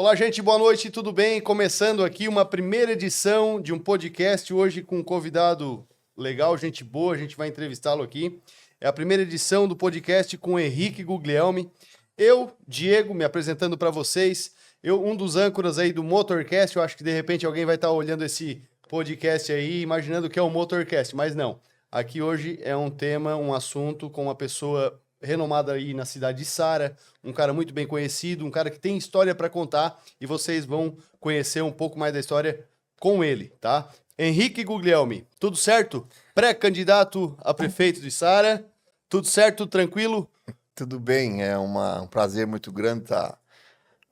Olá, gente, boa noite, tudo bem? Começando aqui uma primeira edição de um podcast hoje com um convidado legal, gente boa, a gente vai entrevistá-lo aqui. É a primeira edição do podcast com o Henrique Guglielmi. Eu, Diego, me apresentando para vocês. Eu, um dos âncoras aí do Motorcast, eu acho que de repente alguém vai estar olhando esse podcast aí, imaginando que é o Motorcast, mas não. Aqui hoje é um tema, um assunto com uma pessoa renomada aí na cidade de Sara, um cara muito bem conhecido, um cara que tem história para contar e vocês vão conhecer um pouco mais da história com ele, tá? Henrique Guglielmi, tudo certo? Pré-candidato a prefeito de Sara, tudo certo, tudo tranquilo? Tudo bem, é um prazer muito grande estar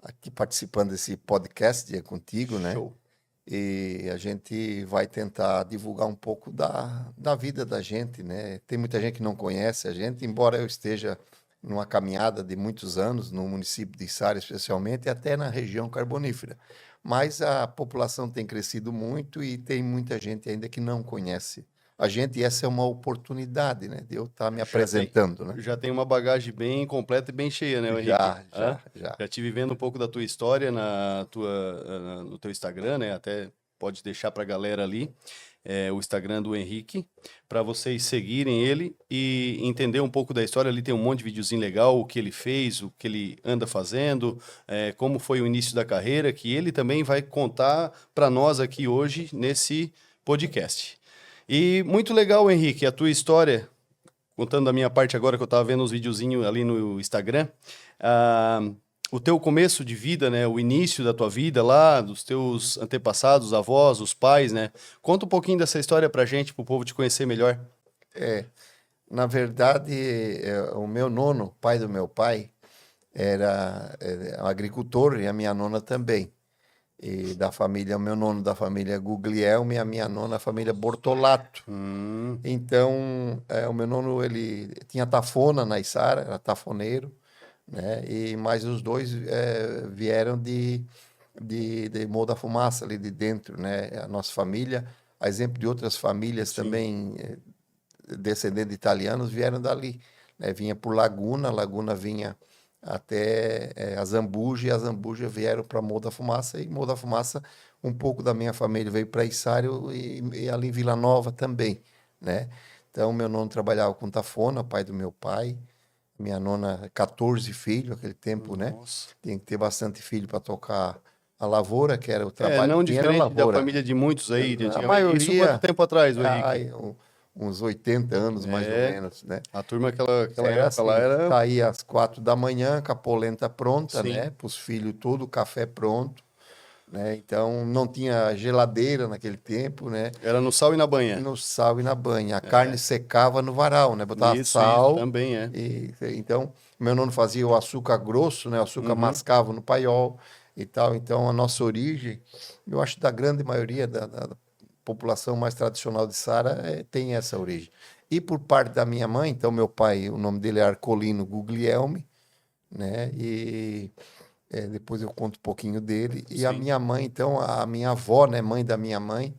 aqui participando desse podcast contigo, né? Show. E a gente vai tentar divulgar um pouco da vida da gente, né? Tem muita gente que não conhece a gente, embora eu esteja numa caminhada de muitos anos no município de Içara, especialmente, e até na região carbonífera. Mas a população tem crescido muito e tem muita gente ainda que não conhece a gente, e essa é uma oportunidade, né, de eu estar me apresentando, né? Já tem uma bagagem bem completa e bem cheia, né, Henrique? Já. Já tive vendo um pouco da tua história no teu Instagram, né? Até pode deixar para a galera ali o Instagram do Henrique, para vocês seguirem ele e entender um pouco da história. Ali tem um monte de videozinho legal, o que ele fez, o que ele anda fazendo, como foi o início da carreira, que ele também vai contar para nós aqui hoje nesse podcast. E muito legal, Henrique, a tua história, contando da minha parte agora que eu estava vendo uns videozinhos ali no Instagram, ah, o teu começo de vida, né, o início da tua vida lá, dos teus antepassados, avós, os pais, né? Conta um pouquinho dessa história pra gente, pro povo te conhecer melhor. Na verdade, o meu nono, pai do meu pai, era agricultor e a minha nona também. E da família, o meu nono da família Guglielmi e a minha nona da família Bortolato. Então, o meu nono, ele tinha tafona na Içara, era tafoneiro, né? E mais os dois vieram de Morro da Fumaça, ali de dentro, né? A nossa família, a exemplo de outras famílias também descendentes de italianos, vieram dali, né? Vinha por Laguna, Laguna vinha até Azambuja, e Azambuja vieram para Morro da Fumaça, e Morro da Fumaça, um pouco da minha família veio para Içário e ali em Vila Nova também, né? Então, meu nono trabalhava com tafona, pai do meu pai, minha nona, 14 filhos, aquele tempo, né? Nossa. Tem que ter bastante filho para tocar a lavoura, que era o trabalho Não que tinha, era diferente da lavoura. família de muitos aí de A antigamente. Isso quanto maioria, tempo atrás, o Henrique? uns 80 anos mais ou É, menos, né? a turma aquela Era época lá assim, era... saía às 4 da manhã, com a polenta pronta, Sim, né? Para os filhos tudo, o café pronto, né? Então, não tinha geladeira naquele tempo, né? era no sal e na banha. No sal e na banha. A carne secava no varal, né? Botava Isso sal também é. e então meu nono fazia o açúcar grosso, né? O açúcar Uhum. mascavo no paiol e tal. Então a nossa origem, eu acho que da grande maioria da população mais tradicional de Sara tem essa origem. E por parte da minha mãe, então meu pai, o nome dele é Arcolino Guglielmi, né? E depois eu conto um pouquinho dele. E a Sim. minha mãe, então, a minha avó, né? Mãe da minha mãe,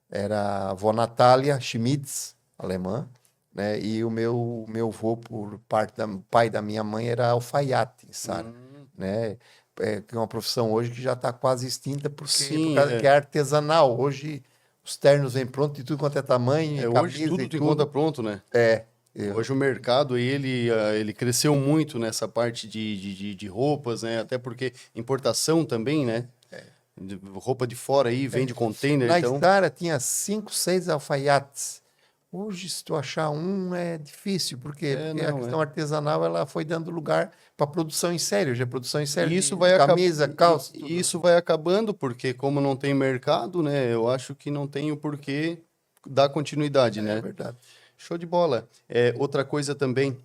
era a avó Natália Schmitz, alemã, né? E o meu avô, por parte do pai da minha mãe, era alfaiate, Sara, né? Que é uma profissão hoje que já está quase extinta por Sim, causa que é artesanal. Hoje os ternos vêm prontos de tudo quanto é tamanho, hoje camisa tudo e tu encontra tudo. pronto, né? Eu- Hoje o mercado ele cresceu muito nessa parte de roupas, né? Até porque importação também, né? Roupa de fora aí, vem de container, Na então... Sara tinha 5, 6 alfaiates. Hoje, se tu achar um, é difícil. Por quê? Porque a Não, questão artesanal ela foi dando lugar para produção em série. Hoje é produção em série E isso de vai camisa, calça, e tudo. isso vai acabando, porque como não tem mercado, né? Eu acho que não tem o porquê dar continuidade, É né? verdade. Show de bola. Outra coisa também,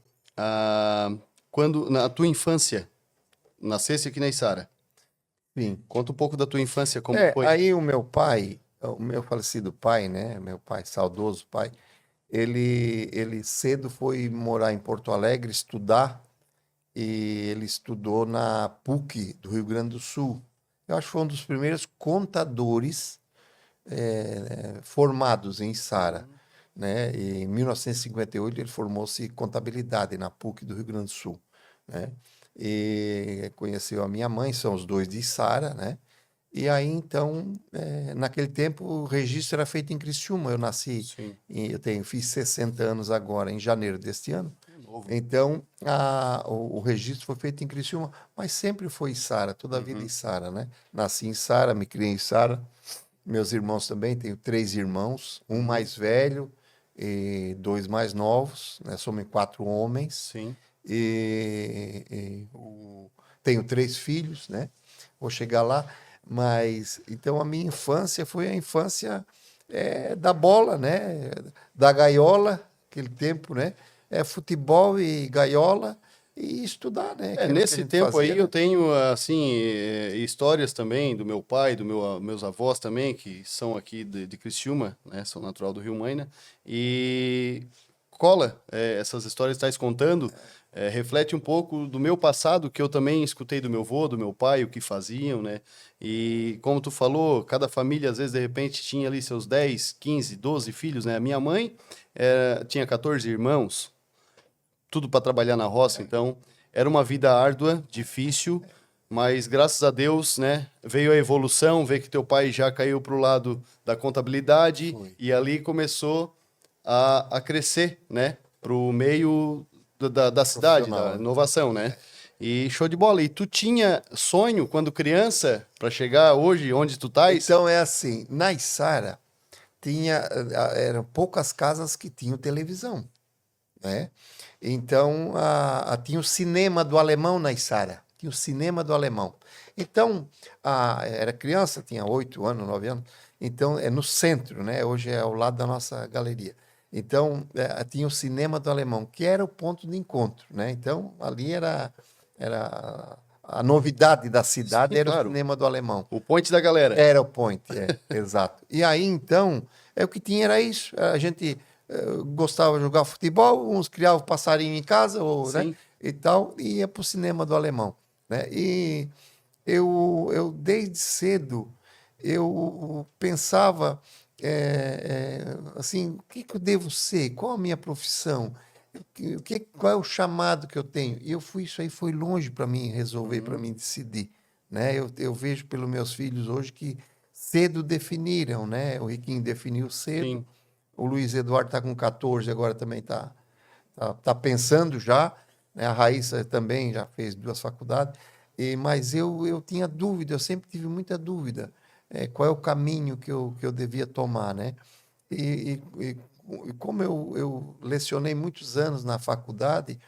quando na tua infância, nascesse aqui na Içara, Sim. conta um pouco da tua infância, como foi. Aí o meu pai, o meu falecido pai, né? Meu pai, saudoso pai, ele cedo foi morar em Porto Alegre, estudar, e ele estudou na PUC do Rio Grande do Sul. Eu acho que foi um dos primeiros contadores formados em Sara, né? E em 1958 ele formou-se em contabilidade na PUC do Rio Grande do Sul, né? e conheceu a minha mãe, são os dois de Sara, né? E aí, então, naquele tempo, o registro era feito em Criciúma. Eu nasci, Sim. fiz 60 anos agora, em janeiro deste ano. Novo. Então, o registro foi feito em Criciúma, mas sempre foi em Sara, toda a vida em Sara, né? Nasci em Sara, me criei em Sara. Meus irmãos também, tenho 3 irmãos, um mais velho e 2 mais novos, né? Somos 4 homens. Sim. Tenho 3 filhos, né? Vou chegar lá. Mas, então, a minha infância foi a infância da bola, né? Da gaiola, aquele tempo, né? Futebol e gaiola e estudar, né? Aquilo que a Nesse gente tempo fazia, aí né? eu tenho, assim, histórias também do meu pai, meus avós também, que são aqui de Criciúma, né? São natural do Rio Maina. E cola, essas histórias que estás contando, reflete um pouco do meu passado, que eu também escutei do meu avô, do meu pai, o que faziam, né? E como tu falou, cada família, às vezes, de repente, tinha ali seus 10, 15, 12 filhos, né? A minha mãe tinha 14 irmãos, tudo para trabalhar na roça, então era uma vida árdua, difícil, mas graças a Deus, né, veio a evolução, ver que teu pai já caiu para o lado da contabilidade Foi. e ali começou a crescer, né, para o meio da cidade, da Profissional, né? inovação, né? E show de bola. E tu tinha sonho quando criança para chegar hoje onde tu estás? Então, é assim, na Içara, eram poucas casas que tinham televisão, né? Então, tinha o cinema do alemão na Içara. Tinha o cinema do alemão. Então, era criança, tinha 8 anos, 9 anos. Então, é no centro, né? Hoje é ao lado da nossa galeria. Então, tinha o cinema do alemão, que era o ponto de encontro, né? Então, ali era a novidade da cidade, Sim, era o claro. cinema do alemão. O point da galera. Era o point, exato. E aí, então, o que tinha era isso. A gente gostava de jogar futebol, uns criavam passarinho em casa, ou, né, Sim. e tal, e ia para o cinema do alemão, né? E eu desde cedo, eu pensava, assim, o que que eu devo ser? Qual a minha profissão? Qual é o chamado que eu tenho? E isso aí foi longe para mim resolver, para mim decidir, né? Eu vejo pelos meus filhos hoje que cedo definiram, né? O Riquinho definiu cedo, Sim. o Luiz Eduardo está com 14, agora também tá pensando já, né? A Raíssa também já fez 2 faculdades, mas eu tinha dúvida, eu sempre tive muita dúvida, qual é o caminho que eu devia tomar, né? E como eu lecionei muitos anos na faculdade,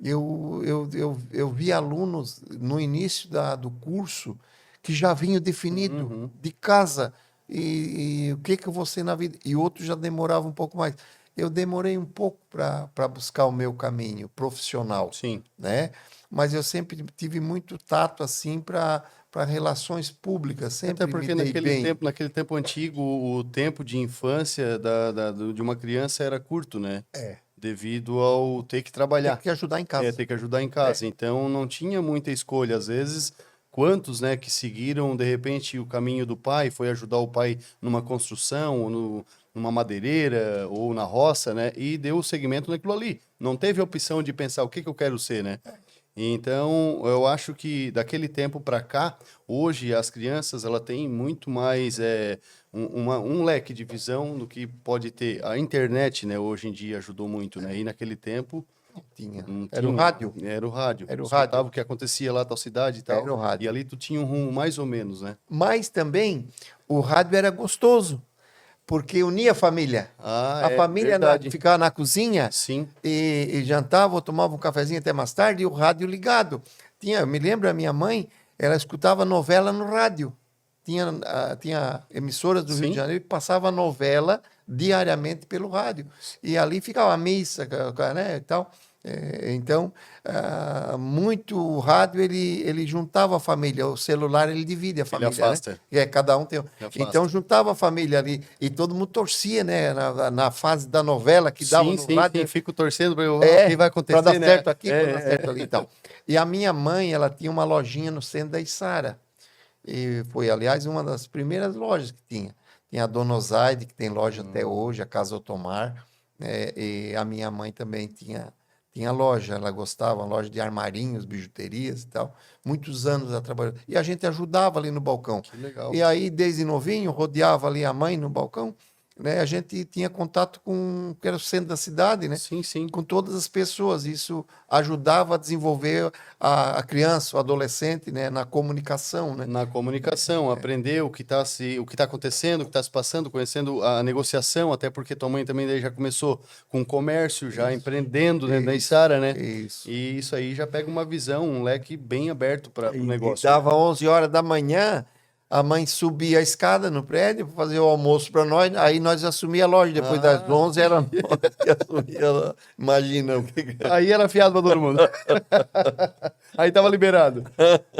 eu vi alunos no início do curso que já vinham definido Uhum. de casa e o que eu vou ser na vida. E outros já demoravam um pouco mais. Eu demorei um pouco para buscar o meu caminho profissional, Sim. né? Mas eu sempre tive muito tato assim para relações públicas, Até sempre me porque dei bem. naquele tempo antigo, o tempo de infância de uma criança era curto, né? Devido ao ter que Tem trabalhar, que ajudar em casa. ter que ajudar em casa. Então não tinha muita escolha. Às vezes, quantos, né, que seguiram de repente o caminho do pai, foi ajudar o pai numa construção, ou numa madeireira, ou na roça, né? E deu o segmento naquilo ali. Não teve a opção de pensar o que que eu quero ser, né? Então, eu acho que daquele tempo para cá, hoje as crianças ela têm muito mais um leque de visão do que pode ter. A internet, né, hoje em dia ajudou muito, né? E naquele tempo Tinha. não Era o tinha, rádio. era o rádio. Era o Escutava rádio. o que acontecia lá na tal cidade e Era tal, o e rádio. ali tu tinha um rumo mais ou menos, né? Mas também o rádio era gostoso, porque unia a família. Ah, A é família verdade. ficava na cozinha Sim, e jantava ou tomava um cafezinho até mais tarde e o rádio ligado. Eu me lembro, a minha mãe, ela escutava novela no rádio. Tinha emissoras do Rio de sim. Janeiro que passava novela diariamente pelo rádio. E ali ficava a missa, né, e tal. Então, muito o rádio, ele juntava a família. O celular, ele divide a Ele família, né? afasta, Cada um tem. ele Então, afasta. juntava a família ali. E todo mundo torcia, né? Na fase da novela que dava Sim, no sim, sim. rádio. Fico torcendo para o que vai Para dar acontecer, né? certo aqui, para dar certo ali e tal. E a minha mãe, ela tinha uma lojinha no centro da Içara. E foi, aliás, uma das primeiras lojas que tinha. Tinha a Dona Osaide, que tem loja até hoje, a Casa Otomar. E a minha mãe também tinha tinha loja, ela gostava, loja de armarinhos, bijuterias e tal. Muitos anos ela trabalhou. E a gente ajudava ali no balcão. Que legal. E aí, desde novinho, rodeava ali a mãe no balcão, né? A gente tinha contato com, que era o centro da cidade, né? Sim, sim. Com todas as pessoas. Isso ajudava a desenvolver a criança, o adolescente, né? Na comunicação, né? Na comunicação, aprender o que tá acontecendo, o que está se passando, conhecendo a negociação, até porque tua mãe também daí já começou com comércio, já empreendendo dentro da Içara, né? Isso. E isso aí já pega uma visão, um leque bem aberto para o E negócio. dava 11 horas da manhã, a mãe subia a escada no prédio para fazer o almoço para nós, aí nós assumia a loja. Depois das 11 era nós que assumia lá. Imagina o que é. Aí era fiado para todo mundo. Aí tava liberado.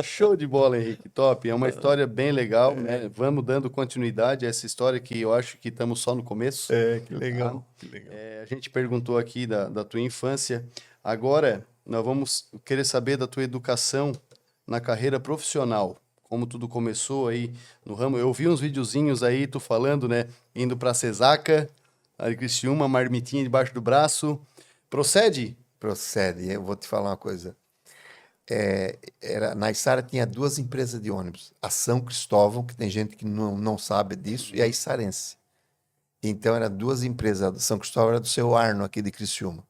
Show de bola, Henrique. Top. É uma história bem legal, né? Vamos dando continuidade a essa história que eu acho que estamos só no começo. Que legal. Que legal. A gente perguntou aqui da tua infância. Agora, nós vamos querer saber da tua educação na carreira profissional. Como tudo começou aí no ramo. Eu vi uns videozinhos aí, tu falando, né? Indo pra Cesaca, aí Criciúma, marmitinha debaixo do braço. Procede? Procede. Eu vou te falar uma coisa. Na Içara tinha duas empresas de ônibus. A São Cristóvão, que tem gente que não sabe disso, e a Içarense. Então, eram duas empresas. A São Cristóvão era do seu Arno, aqui de Criciúma.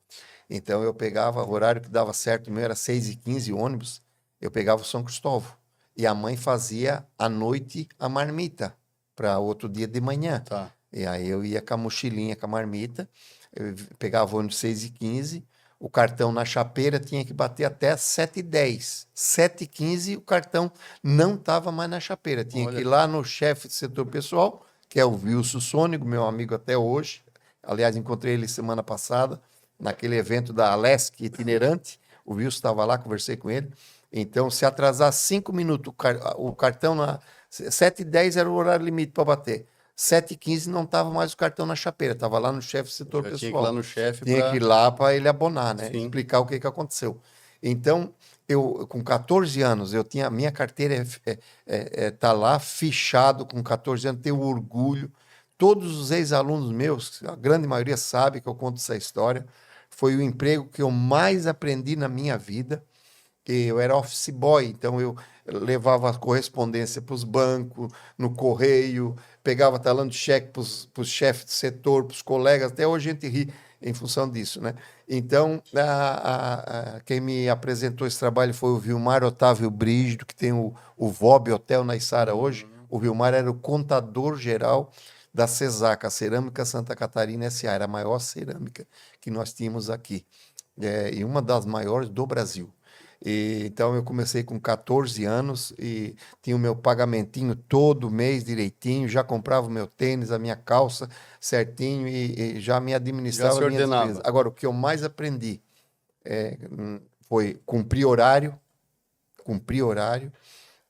Então, eu pegava o horário que dava certo, o meu era 6h15 ônibus, eu pegava o São Cristóvão. E a mãe fazia à noite a marmita, para outro dia de manhã. Tá. E aí eu ia com a mochilinha, com a marmita, eu pegava o ônibus 6h15, o cartão na chapeira tinha que bater até 7h10. 7h15 o cartão não estava mais na chapeira, tinha que ir lá no chefe de setor pessoal, que é o Wilson Sônico, meu amigo até hoje. Aliás, encontrei ele semana passada, naquele evento da Alesc itinerante. O Wilson estava lá, conversei com ele. Então, se atrasar 5 minutos, o cartão 7h10 era o horário limite para bater. 7h15 não estava mais o cartão na chapeira, estava lá no chefe do setor Já pessoal. tinha que ir lá no chefe Tinha que ir lá para ele abonar, né? Sim. Explicar o que aconteceu. Então, eu com 14 anos, eu tinha a minha carteira tá lá fichado com 14 anos, tenho orgulho. Todos os ex-alunos meus, a grande maioria sabe que eu conto essa história, foi o emprego que eu mais aprendi na minha vida. Eu era office boy, então eu levava a correspondência para os bancos, no correio, pegava talão de cheque para os chefes de setor, para os colegas. Até hoje a gente ri em função disso, né? Então, quem me apresentou esse trabalho foi o Vilmar Otávio Brígido, que tem o VOB Hotel na Içara hoje. O Vilmar era o contador-geral da Cesaca, a Cerâmica Santa Catarina S.A., era a maior cerâmica que nós tínhamos aqui, e uma das maiores do Brasil. Então, eu comecei com 14 anos e tinha o meu pagamentinho todo mês direitinho, já comprava o meu tênis, a minha calça certinho e já me administrava Já se as minhas ordenava. despesas. Agora, o que eu mais aprendi foi cumprir horário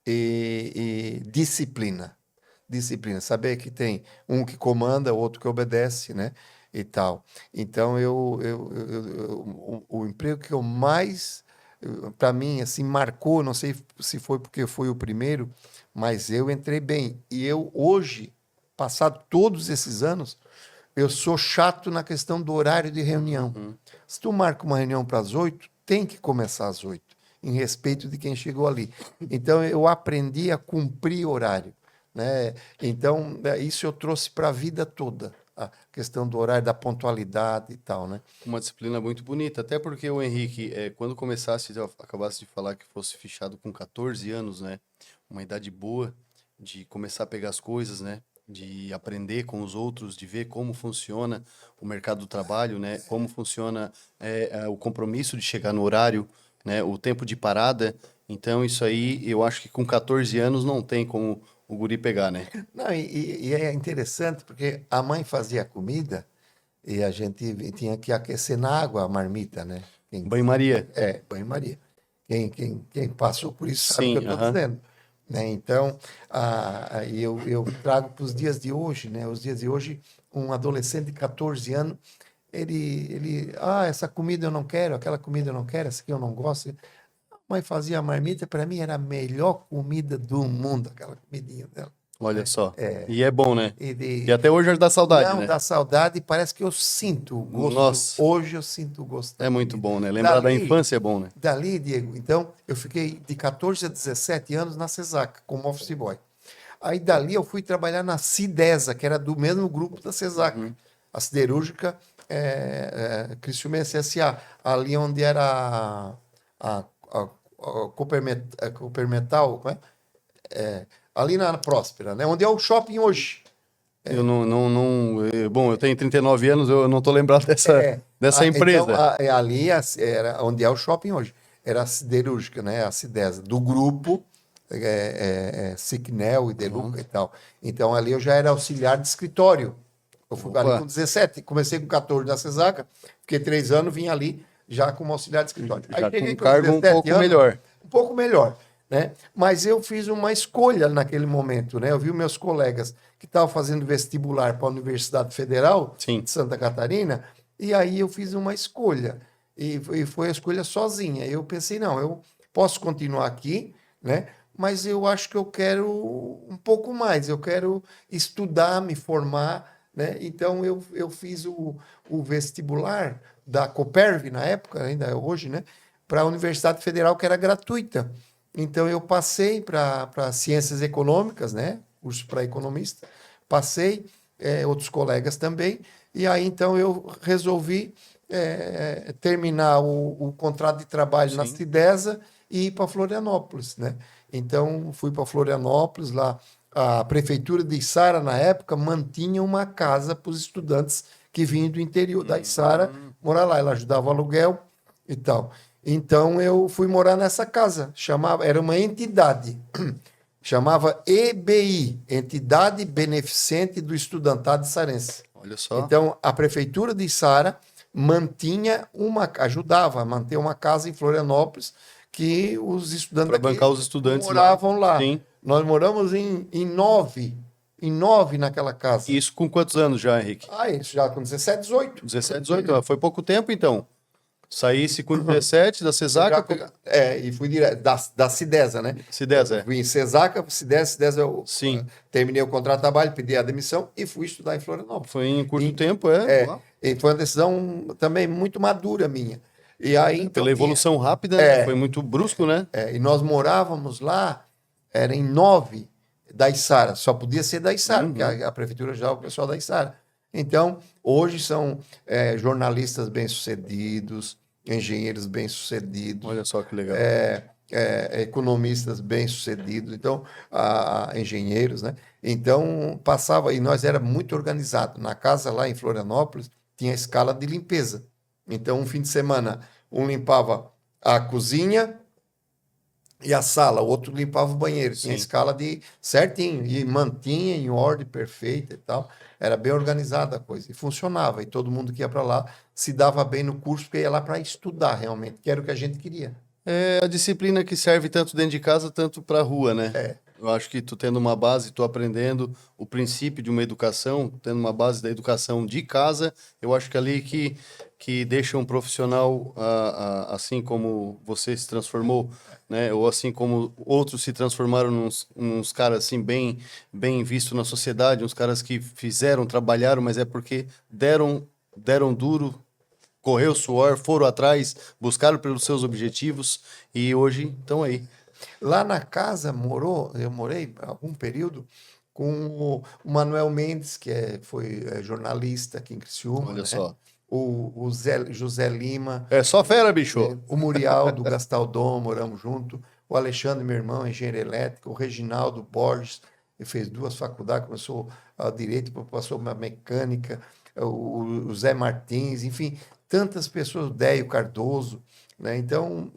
e disciplina. Disciplina, saber que tem um que comanda, outro que obedece, né? E tal. Então, o emprego que eu mais, para mim, assim, marcou, não sei se foi porque foi o primeiro, mas eu entrei bem. E eu, hoje, passado todos esses anos, eu sou chato na questão do horário de reunião. Se tu marca uma reunião para as 8, tem que começar às 8, em respeito de quem chegou ali. Então, eu aprendi a cumprir horário, né? Então, isso eu trouxe para a vida toda, a questão do horário, da pontualidade e tal, né? Uma disciplina muito bonita, até porque o Henrique, quando acabasse de falar que fosse fichado com 14 anos, né? Uma idade boa de começar a pegar as coisas, né? De aprender com os outros, de ver como funciona o mercado do trabalho, né? Como funciona o compromisso de chegar no horário, né? O tempo de parada. Então, isso aí, eu acho que com 14 anos não tem como o guri pegar, né? Não, e é interessante porque a mãe fazia comida e a gente tinha que aquecer na água a marmita, né? Banho-maria. Banho-maria. Quem passou por isso sabe o Sim, que eu estou dizendo. Né? Então, eu trago para os dias de hoje, né? Os dias de hoje, um adolescente de 14 anos, essa comida eu não quero, aquela comida eu não quero, essa aqui eu não gosto. A mãe fazia a marmita, para mim era a melhor comida do mundo, aquela comidinha dela. Olha só. E é bom, né? E E até hoje dá saudade, não, né? dá saudade, parece que eu sinto o gosto. Nossa. Hoje eu sinto o gosto. É muito bom, né? Lembrar da infância é bom, né? Dali, Diego, então, eu fiquei de 14 a 17 anos na CESAC, como office boy. Aí dali eu fui trabalhar na Cidesa, que era do mesmo grupo da CESAC, a siderúrgica Criciúmense S.A., ali onde era a Cooper Metal, como é? Ali na Próspera, né? Onde é o shopping hoje. Eu bom, eu tenho 39 anos, eu não tô lembrado dessa empresa. Então, ali era onde é o shopping hoje. Era a siderúrgica, né? A Cidesa, do grupo Sicnel e Deluca e tal. Então, ali eu já era auxiliar de escritório. Eu fui ali com 17, comecei com 14 na Cesaca, fiquei 3 anos, vim ali já como auxiliar de escritório. Já Aí com cheguei um cargo um 17 pouco anos, melhor. um pouco melhor, né? Mas eu fiz uma escolha naquele momento, né? Eu vi meus colegas que estavam fazendo vestibular para a Universidade Federal Sim. de Santa Catarina, e aí eu fiz uma escolha, e foi a escolha sozinha. Eu pensei, não, eu posso continuar aqui, né? Mas eu acho que eu quero um pouco mais, eu quero estudar, me formar, né? Então eu fiz o vestibular da Coperv, na época, ainda é hoje, né? Para a Universidade Federal, que era gratuita. Então eu passei para Ciências Econômicas, né? Curso para economista. Passei, outros colegas também. E aí então eu resolvi terminar o contrato de trabalho na Cidesa e ir para Florianópolis, né? Então fui para Florianópolis, lá a prefeitura de Içara, na época, mantinha uma casa para os estudantes que vinham do interior da Içara morar lá. Ela ajudava o aluguel e tal. Então eu fui morar nessa casa. Era uma entidade. Chamava EBI, Entidade Beneficente do Estudantado Içarense. Olha só. Então a prefeitura de Içara ajudava a manter uma casa em Florianópolis que os estudantes para bancar os estudantes moravam lá. Sim. Nós moramos em nove naquela casa. Isso com quantos anos já, Henrique? Isso já com 17, 18. 17, 18, foi pouco tempo então. Saísse com 17 da Cesaca. E fui direto da Cidesa, né? Cidesa, Fui em Cesaca, Cidesa eu Sim. Terminei o contrato de trabalho, pedi a demissão e fui estudar em Florianópolis. Foi em curto tempo, E foi uma decisão também muito madura minha. E aí, então, pela evolução rápida, foi muito brusco, né? E nós morávamos lá, era em 9 da Içara, só podia ser da Içara, porque a prefeitura já é o pessoal da Içara. Então, hoje são jornalistas bem-sucedidos, engenheiros bem-sucedidos. Olha só que legal. Economistas bem-sucedidos, então, engenheiros, né? Então, passava, e nós era muito organizado. Na casa lá em Florianópolis, tinha escala de limpeza. Então, um fim de semana, um limpava a cozinha e a sala, o outro limpava o banheiro. Tinha escala de certinho, e mantinha em ordem perfeita e tal. Era bem organizada a coisa, e funcionava. E todo mundo que ia para lá se dava bem no curso, porque ia lá para estudar realmente, que era o que a gente queria. É a disciplina que serve tanto dentro de casa, tanto para a rua, né? Eu acho que tu tendo uma base, tu aprendendo o princípio de uma educação, tendo uma base da educação de casa, eu acho que ali que deixa um profissional assim como você se transformou, né? Ou assim como outros se transformaram nos caras assim bem vistos na sociedade, uns caras que fizeram, trabalharam, mas é porque deram duro, correu suor, foram atrás, buscaram pelos seus objetivos e hoje estão aí. Lá na casa eu morei algum período com o Manuel Mendes, que foi jornalista aqui em Criciúma. Olha né? só. O José Lima. É só fera, bicho. O Murial do Gastaldon, moramos junto. O Alexandre, meu irmão, engenheiro elétrico. O Reginaldo Borges, ele fez 2 faculdades, começou a direito, passou uma mecânica. O Zé Martins, enfim, tantas pessoas, o Déio Cardoso. Né? Então,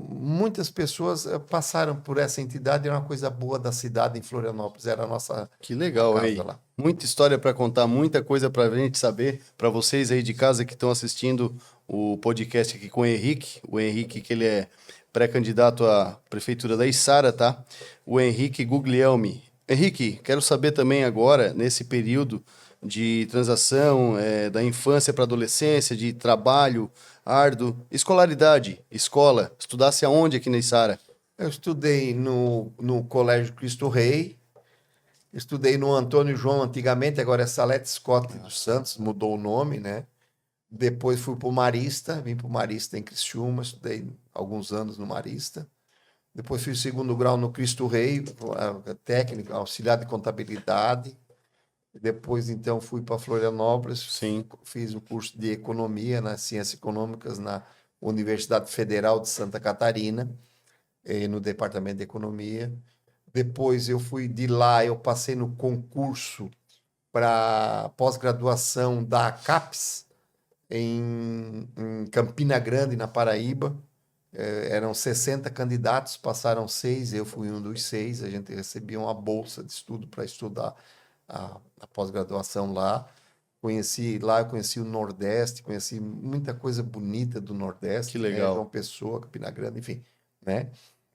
muitas pessoas passaram por essa entidade, era uma coisa boa da cidade em Florianópolis, era a nossa que legal, casa aí. lá. Muita história para contar, muita coisa para a gente saber, para vocês aí de casa que estão assistindo o podcast aqui com o Henrique que ele é pré-candidato à prefeitura da Içara, tá? O Henrique Guglielmi. Henrique, quero saber também agora, nesse período de transação, da infância para adolescência, de trabalho árduo, escolaridade, escola, estudasse aonde aqui na Içara? Eu estudei no Colégio Cristo Rei, Estudei no Antônio João antigamente, agora é Salete Scott dos Santos, mudou o nome, né? Depois fui para o Marista, vim para o Marista em Criciúma, estudei alguns anos no Marista. Depois fiz o segundo grau no Cristo Rei, técnico, auxiliar de contabilidade. Depois, então, fui para Florianópolis, Sim. fiz o curso de economia nas ciências econômicas na Universidade Federal de Santa Catarina, no departamento de economia. Depois eu fui de lá, eu passei no concurso para pós-graduação da CAPES, em Campina Grande, na Paraíba. Eram 60 candidatos, passaram 6, eu fui um dos 6. A gente recebia uma bolsa de estudo para estudar a pós-graduação lá. Eu conheci o Nordeste, conheci muita coisa bonita do Nordeste. Que legal. Né? João Pessoa, Campina Grande, enfim. Né?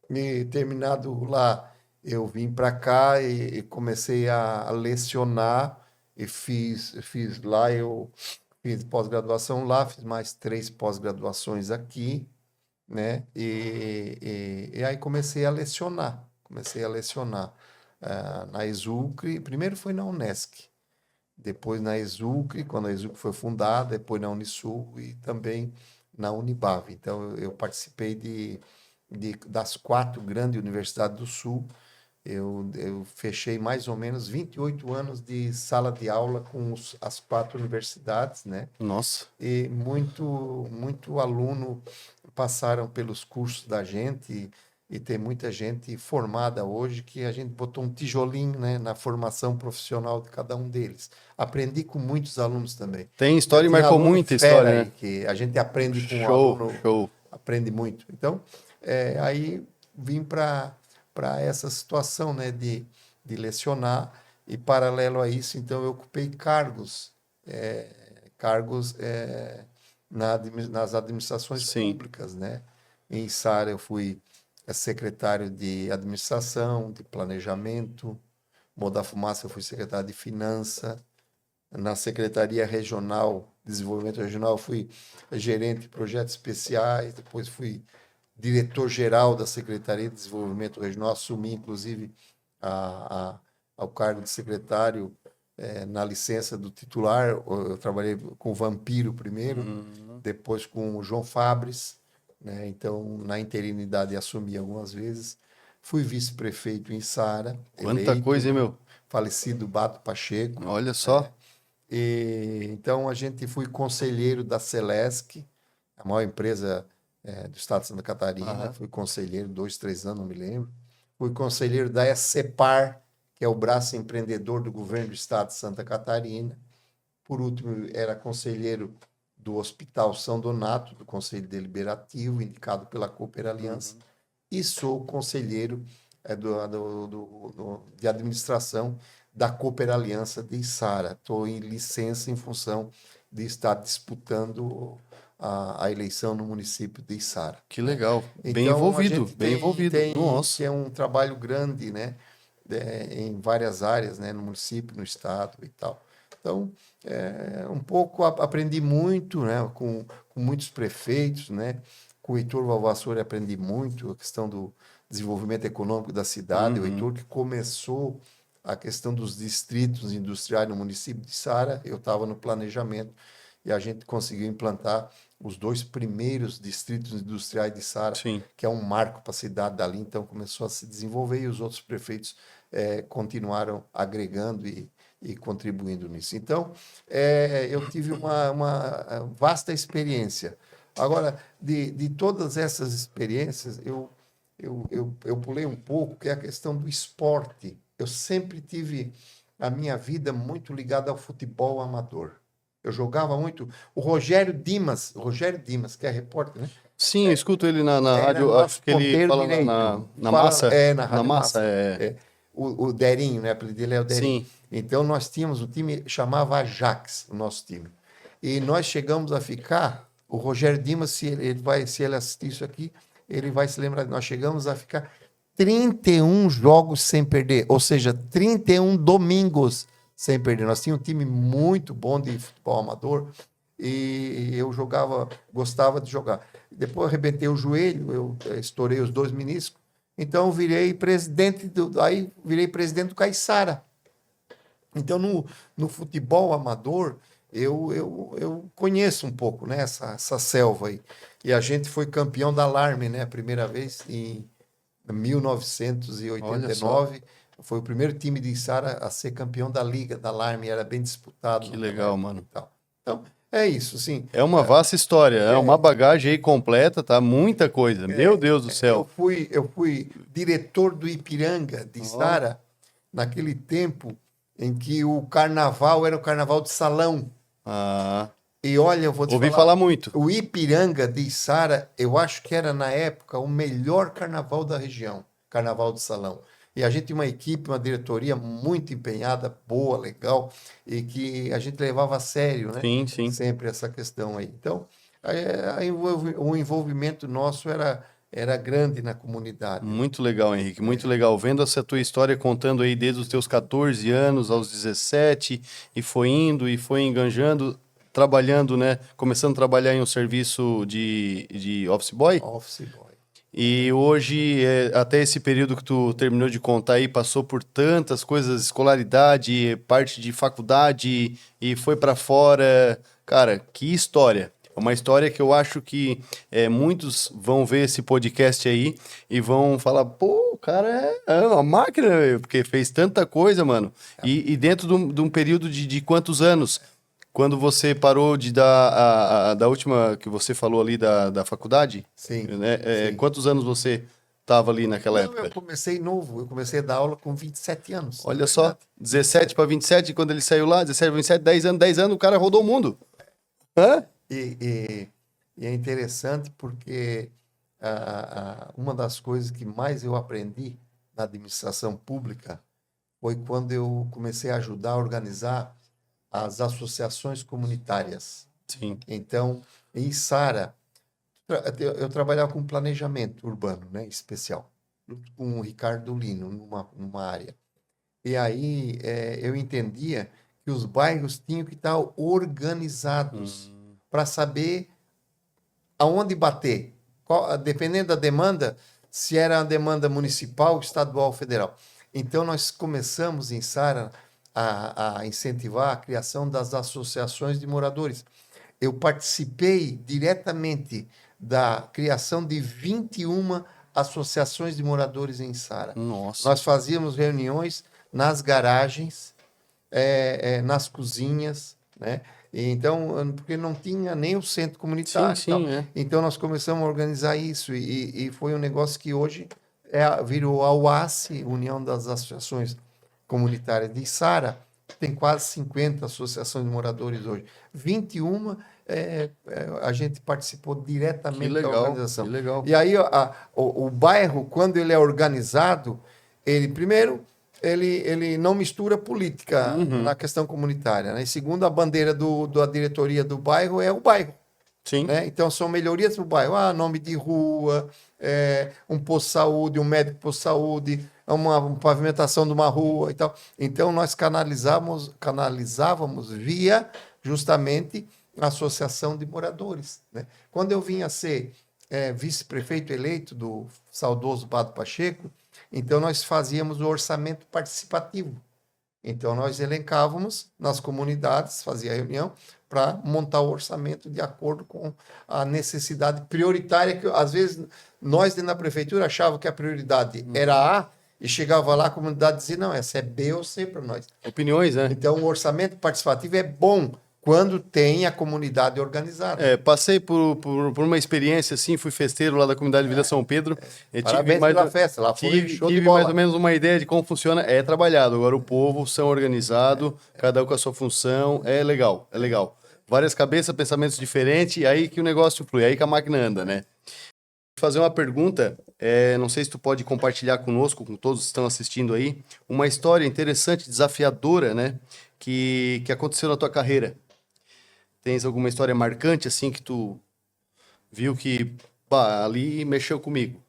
E terminado lá, eu vim para cá e comecei a lecionar e fiz lá, eu fiz pós-graduação lá, fiz mais 3 pós-graduações aqui, né? E aí comecei a lecionar na Exucre. Primeiro foi na Unesc, depois na Exucre, quando a Exucre foi fundada, depois na Unisul e também na Unibave. Então, eu participei das 4 grandes universidades do Sul. Eu fechei mais ou menos 28 anos de sala de aula com as 4 universidades, né? Nossa. E muito aluno passaram pelos cursos da gente e tem muita gente formada hoje que a gente botou um tijolinho, né, na formação profissional de cada um deles. Aprendi com muitos alunos também. Tem história e Tem marcou aluno muita fera história, aí, né? que a gente aprende com um Show, aluno, show. aprende muito. Então, aí vim para essa situação, né, de lecionar, e paralelo a isso, então, eu ocupei cargos nas administrações Sim. públicas, né? Em Sara eu fui secretário de administração, de planejamento. Moda Fumaça eu fui secretário de finança. Na Secretaria Regional, Desenvolvimento Regional, eu fui gerente de projetos especiais, depois fui diretor-geral da Secretaria de Desenvolvimento Regional, assumi, inclusive, ao cargo de secretário na licença do titular. Eu trabalhei com o Vampiro primeiro, depois com o João Fabres, né? Então, na interinidade, assumi algumas vezes. Fui vice-prefeito em Sara, Quanta eleito, coisa, hein, meu? falecido Bato Pacheco. Olha só. Então, fui conselheiro da Celesc, a maior empresa do estado de Santa Catarina. Fui conselheiro 2, 3 anos, não me lembro. Fui conselheiro da SCPAR, que é o braço empreendedor do governo do estado de Santa Catarina. Por último, era conselheiro do Hospital São Donato, do Conselho Deliberativo, indicado pela Cooper Aliança. E sou conselheiro de administração da Cooper Aliança de Içara. Estou em licença em função de estar disputando a eleição no município de Içara. Que legal. Bem Então, envolvido, bem envolvido. Nossa. É um trabalho grande, né? Em várias áreas, né? No município, no estado e tal. Então, um pouco aprendi muito, né? Com muitos prefeitos, né? Com o Heitor Valvassori aprendi muito a questão do desenvolvimento econômico da cidade. O Heitor que começou a questão dos distritos industriais no município de Içara. Eu estava no planejamento e a gente conseguiu implantar os 2 primeiros distritos industriais de Içara, que é um marco para a cidade dali. Então, começou a se desenvolver e os outros prefeitos continuaram agregando e contribuindo nisso. Então, eu tive uma vasta experiência. Agora, de todas essas experiências, eu pulei um pouco, que é a questão do esporte. Eu sempre tive a minha vida muito ligada ao futebol amador. Eu jogava muito. O Rogério Dimas, que é repórter, né? Sim, eu escuto ele na rádio, acho que ele fala na massa. Na Rádio Massa, O Derinho, né? O apelido dele é o Derinho. Sim. Então, nós tínhamos um time, chamava Ajax, o nosso time. E nós chegamos a ficar, o Rogério Dimas, se ele assistir isso aqui, ele vai se lembrar, nós chegamos a ficar 31 jogos sem perder, ou seja, 31 domingos sem perder. Nós tínhamos um time muito bom de futebol amador e eu gostava de jogar. Depois arrebentei o joelho, eu estourei os 2 meniscos, então virei presidente do Caiçara. Então, no futebol amador, eu conheço um pouco, né, essa selva aí. E a gente foi campeão da Alarme, né, a primeira vez em Olha só, 1989. Foi o primeiro time de Içara a ser campeão da Liga da Alarme, era bem disputado que naquela legal, época e mano. tal. Então, é isso, sim. É uma vasta história, é uma bagagem aí completa, tá? Muita coisa. Meu Deus do céu. Eu fui diretor do Ipiranga de Ó. Içara naquele tempo em que o carnaval era o carnaval de salão. Ah, E olha, eu vou te ouvi falar, falar muito. o Ipiranga de Içara, eu acho que era na época o melhor carnaval da região, carnaval de salão. E a gente tinha uma equipe, uma diretoria muito empenhada, boa, legal, e que a gente levava a sério, né? Sim, sim. Sempre essa questão aí. Então, o envolvimento nosso era grande na comunidade, né? Muito legal, Henrique, muito legal. Vendo essa tua história contando aí desde os teus 14 anos aos 17 e foi indo e foi enganjando, trabalhando, né? Começando a trabalhar em um serviço de office boy. Office boy. E hoje, até esse período que tu terminou de contar aí, passou por tantas coisas, escolaridade, parte de faculdade e foi para fora. Cara, que história! É uma história que eu acho que muitos vão ver esse podcast aí e vão falar, pô, o cara é uma máquina, meu, porque fez tanta coisa, mano. E dentro de um período de quantos anos? Quando você parou de dar da última que você falou ali da faculdade, Sim, né? sim. Quantos anos você estava ali naquela Não, eu época? comecei novo, eu comecei a dar aula com 27 anos, na Olha só, verdade. 17 para 27, quando ele saiu lá, 17 para 27, 10 anos, o cara rodou o mundo. Hã? E, e- e é interessante porque uma das coisas que mais eu aprendi na administração pública foi quando eu comecei a ajudar a organizar as associações comunitárias. Sim. Então, em Sara, eu trabalhava com planejamento urbano, né, especial, junto com o Ricardo Lino, numa área. E aí eu entendia que os bairros tinham que estar organizados para saber aonde bater. Dependendo da demanda, se era a demanda municipal, estadual ou federal. Então, nós começamos em Sara a incentivar a criação das associações de moradores. Eu participei diretamente da criação de 21 associações de moradores em Sara. Nossa. Nós fazíamos reuniões nas garagens, nas cozinhas, né? Então, porque não tinha nem o centro Sim, comunitário e tal. sim, é. Então, nós começamos a organizar isso e foi um negócio que hoje virou a UASSE, União das Associações Comunitárias de Sara, tem quase 50 associações de moradores hoje. 21 a gente participou Que diretamente da legal, que organização. legal. E aí o bairro, quando ele é organizado, ele primeiro ele não mistura política na questão comunitária, né? E segundo, a bandeira da diretoria do bairro é o bairro, Sim, né? Então são melhorias para o bairro, nome de rua, um posto de saúde, um médico posto de saúde, uma pavimentação de uma rua e tal. Então nós canalizávamos via justamente a associação de moradores, né? Quando eu vim a ser vice-prefeito eleito do saudoso Bado Pacheco, então nós fazíamos o orçamento participativo. Então, nós elencávamos nas comunidades, fazia reunião, para montar o orçamento de acordo com a necessidade prioritária, que às vezes nós dentro da prefeitura achávamos que a prioridade era A, e chegava lá a comunidade dizia, não, essa é B ou C para nós. opiniões, né? Então, o orçamento participativo é bom quando tem a comunidade organizada. Passei por uma experiência assim, fui festeiro lá da comunidade Vila São Pedro. Parabéns pela festa, lá foi show de tive bola. mais ou menos uma ideia de como funciona. É trabalhado. Agora o povo são organizado, cada um com a sua função. É legal, é legal. Várias cabeças, pensamentos diferentes, e aí que o negócio flui, aí que a máquina anda, né? Vou fazer uma pergunta, não sei se tu pode compartilhar conosco, com todos que estão assistindo aí, uma história interessante, desafiadora, né? Que aconteceu na tua carreira. Tens alguma história marcante assim que tu viu que pá, ali mexeu comigo,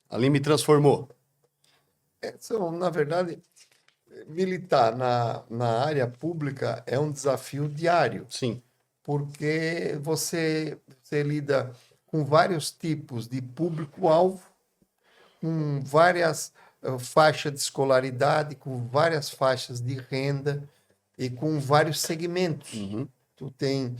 ali me transformou? Na verdade, militar na área pública é um desafio diário, Sim, porque você lida com vários tipos de público-alvo, com várias faixas de escolaridade, com várias faixas de renda. e com vários segmentos. Uhum. Tu tem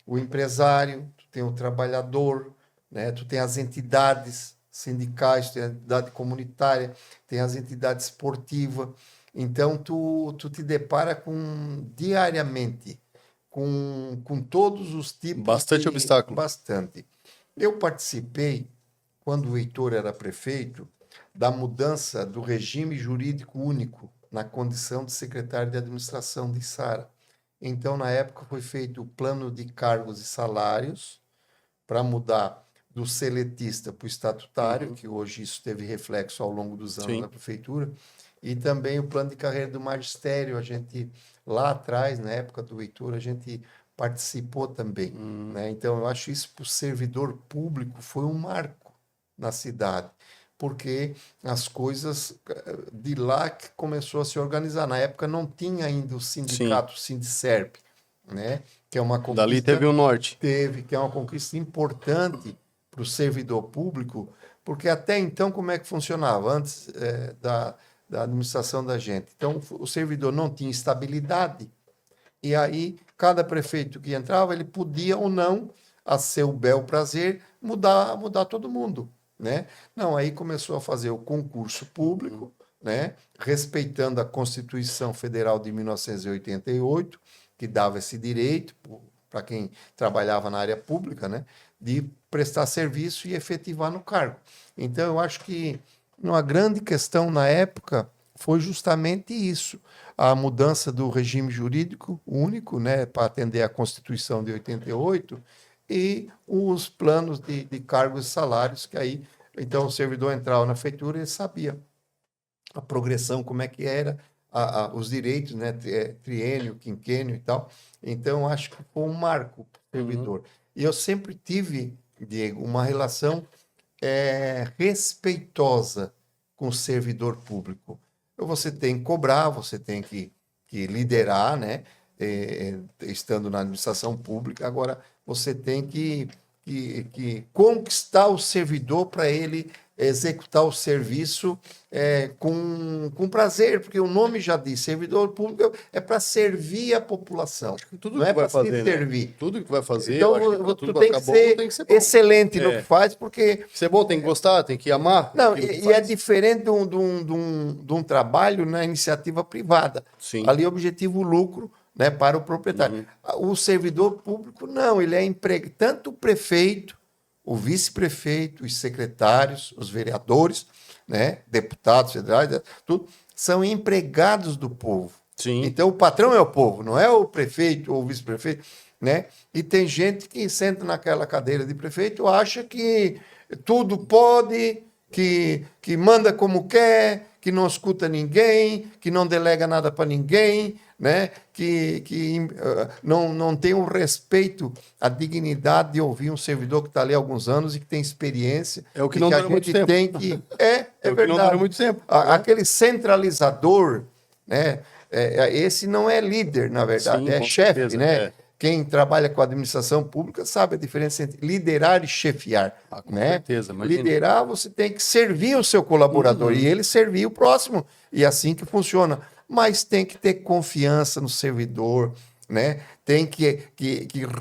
o empresário, tu tem o trabalhador, né? Tu tem as entidades sindicais, tu tem a entidade comunitária, tem as entidades esportivas. Então, tu te depara diariamente com todos os tipos Bastante obstáculo. Bastante. Eu participei, quando o Heitor era prefeito, da mudança do regime jurídico único na condição de secretário de administração de Sara. Então, na época, foi feito o plano de cargos e salários para mudar do seletista para o estatutário, que hoje isso teve reflexo ao longo dos anos na prefeitura, e também o plano de carreira do magistério. A gente, lá atrás, na época do Heitor, a gente participou também. Né? Então, eu acho isso para o servidor público foi um marco na cidade, porque as coisas de lá que começou a se organizar. Na época não tinha ainda o sindicato Sindicerp, né? Que é uma conquista. Dali teve o norte. Que é uma conquista importante para o servidor público, porque até então como é que funcionava? Antes da administração da gente. Então, o servidor não tinha estabilidade, e aí cada prefeito que entrava, ele podia ou não, a seu bel prazer, mudar todo mundo. Né? Não, aí começou a fazer o concurso público, né? Respeitando a Constituição Federal de 1988, que dava esse direito para quem trabalhava na área pública, né? De prestar serviço e efetivar no cargo. Então, eu acho que uma grande questão na época foi justamente isso, a mudança do regime jurídico único, né? Para atender à Constituição de 88, e os planos de cargos e salários, que aí, então, o servidor entrava na feitura e sabia a progressão, como é que era, os direitos, né, triênio, quinquênio e tal. Então, acho que foi um marco para o servidor. E eu sempre tive, Diego, uma relação respeitosa com o servidor público. Você tem que cobrar, você tem que liderar, né, estando na administração pública. Agora, você tem que conquistar o servidor para ele executar o serviço com prazer, porque o nome já diz, servidor público é para servir a população. Tudo não que é para vai fazer, servir. Né? Tudo que vai fazer, então, tu tem que ser excelente no que faz, porque... Tem que ser bom, tem que gostar, tem que amar. Não, e é diferente de um trabalho na iniciativa privada. Sim. Ali, objetivo lucro, né, para o proprietário. O servidor público, não, ele é empregado, tanto o prefeito, o vice-prefeito, os secretários, os vereadores, né, deputados federais, tudo, são empregados do povo. Sim. Então, o patrão é o povo, não é o prefeito ou o vice-prefeito, né? E tem gente que senta naquela cadeira de prefeito, acha que tudo pode, que manda como quer, que não escuta ninguém, que não delega nada para ninguém, né? que não tem o respeito, a dignidade de ouvir um servidor que está ali há alguns anos e que tem experiência. É o que não dura muito tempo. Tem que... É verdade. Que não dura muito tempo. Aquele centralizador, né? Esse não é líder, na verdade, é chefe, né? Quem trabalha com a administração pública sabe a diferença entre liderar e chefiar. Com né? certeza, imagina. Liderar, você tem que servir o seu colaborador e ele servir o próximo. E é assim que funciona. Mas tem que ter confiança no servidor, né? Tem que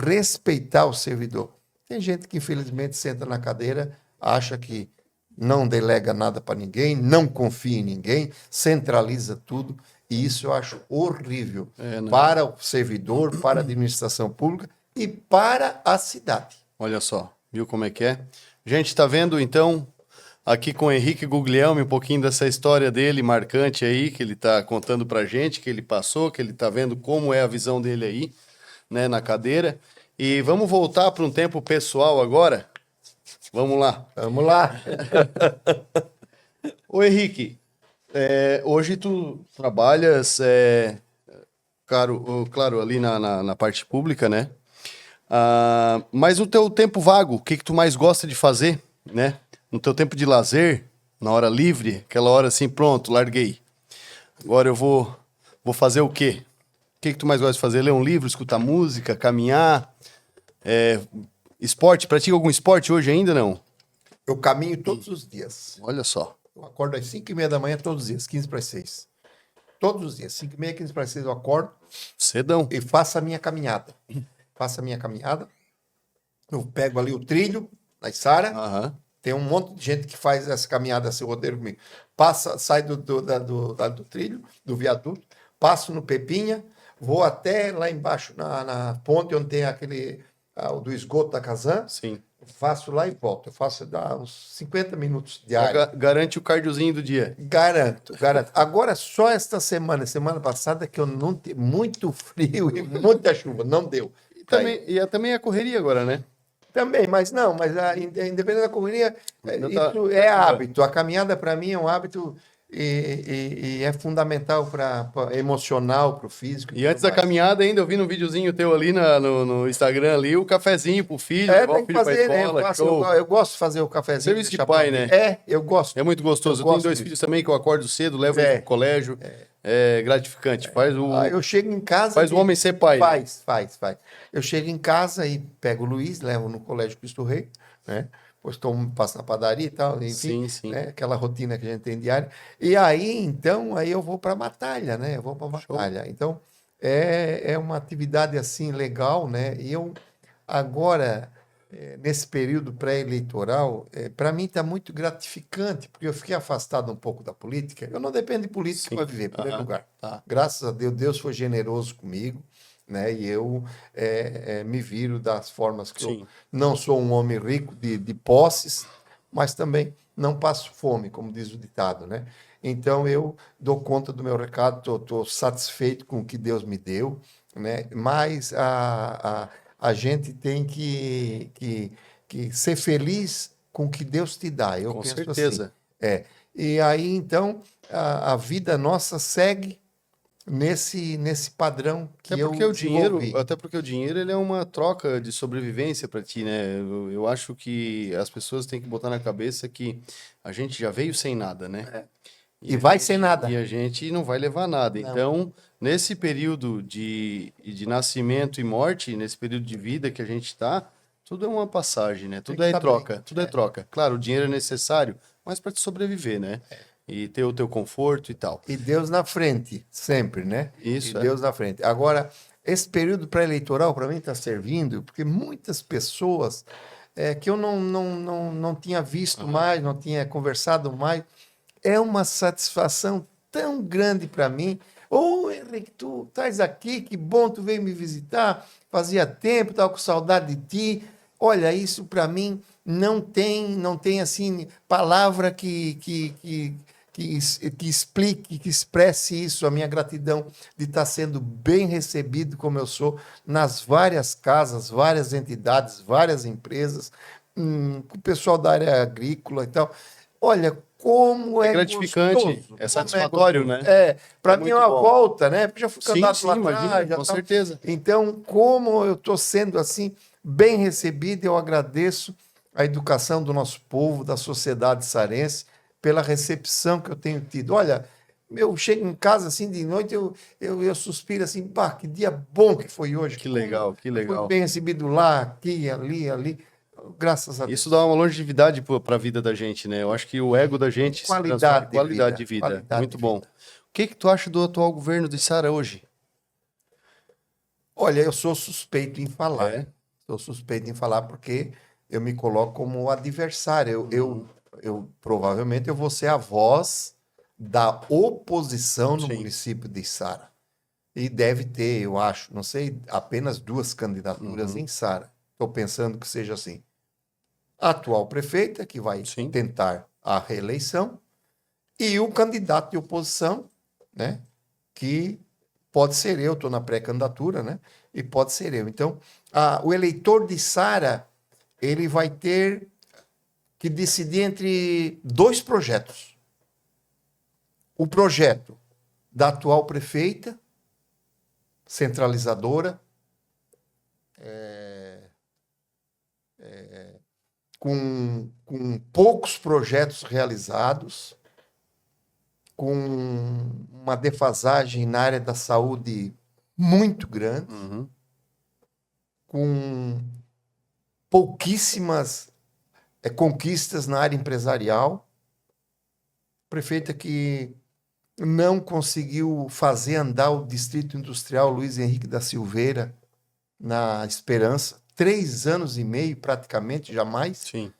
respeitar o servidor. Tem gente que, infelizmente, senta na cadeira, acha que não delega nada para ninguém, não confia em ninguém, centraliza tudo. E isso eu acho horrível para o servidor, para a administração pública e para a cidade. Olha só, viu como é que é? Gente, está vendo então aqui com o Henrique Guglielmi um pouquinho dessa história dele marcante aí, que ele está contando para gente, que ele passou, que ele está vendo como é a visão dele aí, né, na cadeira. E vamos voltar para um tempo pessoal agora? Vamos lá. Vamos lá. Ô Henrique, hoje tu trabalhas, claro, ali na parte pública, né? Mas o teu tempo vago, o que tu mais gosta de fazer, né? No teu tempo de lazer, na hora livre, aquela hora assim, pronto, larguei. Agora eu vou fazer o quê? O que tu mais gosta de fazer? Ler um livro, escutar música, caminhar, esporte? Pratica algum esporte hoje ainda, não? Eu caminho todos os dias. Olha só. Eu acordo às 5h30 da manhã todos os dias, 5:45. todos os dias, 5h30, 15 para 6 eu acordo Cedão. e faço a minha caminhada. Eu pego ali o trilho, na Içara. Aham. Tem um monte de gente que faz essa caminhada, esse roteiro comigo. Sai do trilho, do viaduto, passo no Pepinha, vou até lá embaixo, na ponte onde tem o do esgoto da Casan, Sim. faço lá e volto. Eu faço dá uns 50 minutos diários. Garante o cardiozinho do dia. Garanto. Agora, só esta semana passada, que eu não tive muito frio e muita chuva, não deu. Também a correria agora, né? Também, mas independente da correria, Não isso é hábito. A caminhada, para mim, é um hábito e é fundamental para emocional, para o físico. E antes da caminhada ainda, eu vi no videozinho teu ali no Instagram ali, o cafezinho pro filho, levar tem o que filho pra fazer, né? escola, Eu gosto de fazer o cafezinho. Serviço de pai, né? Eu gosto. É muito gostoso. Eu tenho 2 filhos também que eu acordo cedo, levo eles pro colégio. É gratificante. Eu chego em casa... Faz o homem ser pai. Faz. Eu chego em casa e pego o Luiz, levo no Colégio Cristo Rei, né? Depois passo na padaria e tal, enfim, Sim. né? Aquela rotina que a gente tem diária. E aí, então, eu vou para a batalha, né? Eu vou para a batalha. Então, é uma atividade, assim, legal, né? E eu, agora, nesse período pré-eleitoral, para mim está muito gratificante, porque eu fiquei afastado um pouco da política. Eu não dependo de política para viver, em primeiro lugar. Tá. Graças a Deus, Deus foi generoso comigo, né? E eu me viro das formas que eu não sou um homem rico de posses, mas também não passo fome, como diz o ditado, né? Então eu dou conta do meu recado, estou satisfeito com o que Deus me deu, né? Mas a gente tem que ser feliz com o que Deus te dá. Eu Com penso certeza. assim. E aí, então, a vida nossa segue nesse padrão que eu desenvolvi. Até porque o dinheiro ele é uma troca de sobrevivência para ti, né? Eu acho que as pessoas têm que botar na cabeça que a gente já veio sem nada, né? E vai sem nada. E a gente não vai levar nada. Não. Então, nesse período de nascimento e morte, nesse período de vida que a gente está, tudo é uma passagem, né? Tudo é troca. Tudo é troca. Claro, o dinheiro é necessário, mas para te sobreviver, né? E ter o teu conforto e tal. E Deus na frente, sempre, né? Isso, Deus na frente. Agora, esse período pré-eleitoral, para mim, está servindo, porque muitas pessoas que eu não tinha visto mais, não tinha conversado mais, é uma satisfação tão grande para mim. Henrique, tu estás aqui, que bom, tu veio me visitar, fazia tempo, estava com saudade de ti. Olha, isso para mim não tem assim, palavra que explique, que expresse isso, a minha gratidão de estar sendo bem recebido como eu sou, nas várias casas, várias entidades, várias empresas, com o pessoal da área agrícola e tal. Olha, como é gratificante, gostoso, é satisfatório, né? Para mim é uma volta, né? Porque já fui candidato lá imagina, atrás, com certeza. Então, como eu estou sendo assim, bem recebido, eu agradeço a educação do nosso povo, da sociedade sarense, pela recepção que eu tenho tido. Olha, eu chego em casa assim de noite, eu suspiro assim, pá, que dia bom que foi hoje. Que legal, que legal. Fui bem recebido lá, aqui, ali. Graças a Deus. Isso dá uma longevidade para a vida da gente, né? Eu acho que o ego da gente qualidade de vida. Muito bom. O que tu acha do atual governo de Içara hoje? Olha, eu sou suspeito em falar. Sou suspeito em falar porque eu me coloco como adversário. Eu provavelmente eu vou ser a voz da oposição no município de Içara. E deve ter, eu acho, não sei, apenas 2 candidaturas em Içara. Estou pensando que seja assim. A atual prefeita, que vai tentar a reeleição, e o candidato de oposição, né, que pode ser eu, estou na pré-candidatura, né, e pode ser eu. Então, o eleitor de Içara, ele vai ter que decidir entre 2 projetos. O projeto da atual prefeita, centralizadora, com poucos projetos realizados, com uma defasagem na área da saúde muito grande, com pouquíssimas conquistas na área empresarial. Prefeita que não conseguiu fazer andar o Distrito Industrial Luiz Henrique da Silveira na Esperança. 3 anos e meio, praticamente, jamais. Sim.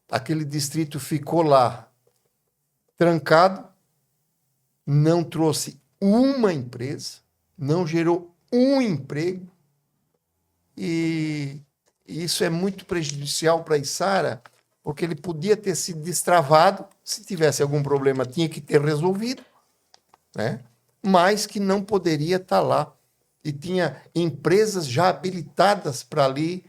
Aquele distrito ficou lá trancado, não trouxe uma empresa, não gerou um emprego, e isso é muito prejudicial para a Içara, porque ele podia ter sido destravado, se tivesse algum problema tinha que ter resolvido, né? Mas que não poderia estar lá. E tinha empresas já habilitadas para ali